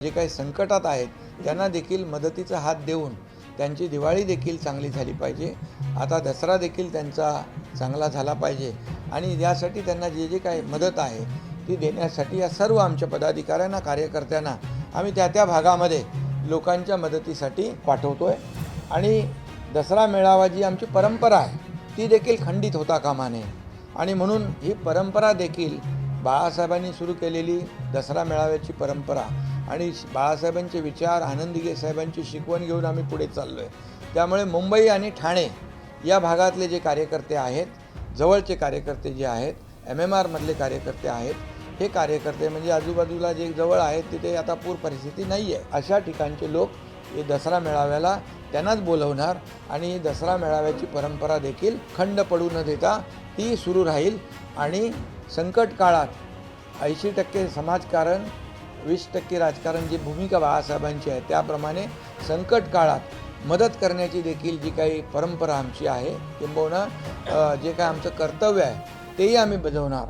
जे काही संकटात आहेत त्यांना देखील मदतीचा हात देऊन त्यांची दिवाळी देखील चांगली झाली पाहिजे। आता दसरा देखील त्यांचा चांगला झाला पाहिजे आणि यासाठी त्यांना जे जे काही मदत आहे ती देण्यासाठी या सर्व आमच्या पदाधिकाऱ्यांना कार्यकर्त्यांना आम्ही त्या भागामध्ये लोकांच्या मदतीसाठी पाठवतोय आणि दसरा मेळावा जी आमची परंपरा आहे ती देखील खंडित होता कामा नये आणि म्हणून ही परंपरा देखील बाळासाहेबांनी सुरू केलेली दसरा मेळाव्याची परंपरा आणि बाळासाहेबांचे विचार आनंदीगे साहेबांची शिकवण घेऊन आम्ही पुढे चाललो आहे। त्यामुळे मुंबई आणि ठाणे या भागातले जे कार्यकर्ते आहेत, जवळचे कार्यकर्ते जे आहेत, MMR मधले कार्यकर्ते आहेत, हे कार्यकर्ते म्हणजे आजूबाजूला जे जवळ आहेत तिथे आता पूर परिस्थिती नाही आहे अशा ठिकाणचे लोक हे दसरा मेळाव्याला त्यांनाच बोलवणार आणि दसरा मेळाव्याची परंपरा देखील खंड पडू न देता ती सुरू राहील आणि संकट काळात 80% समाजकारण 20% राजकारण जी भूमिका बाळासाहेबांची आहे त्याप्रमाणे संकट काळात मदत करण्याची देखील जी काही परंपरा आमची आहे किंबहुना जे काय आमचं कर्तव्य आहे तेही आम्ही बजावणार।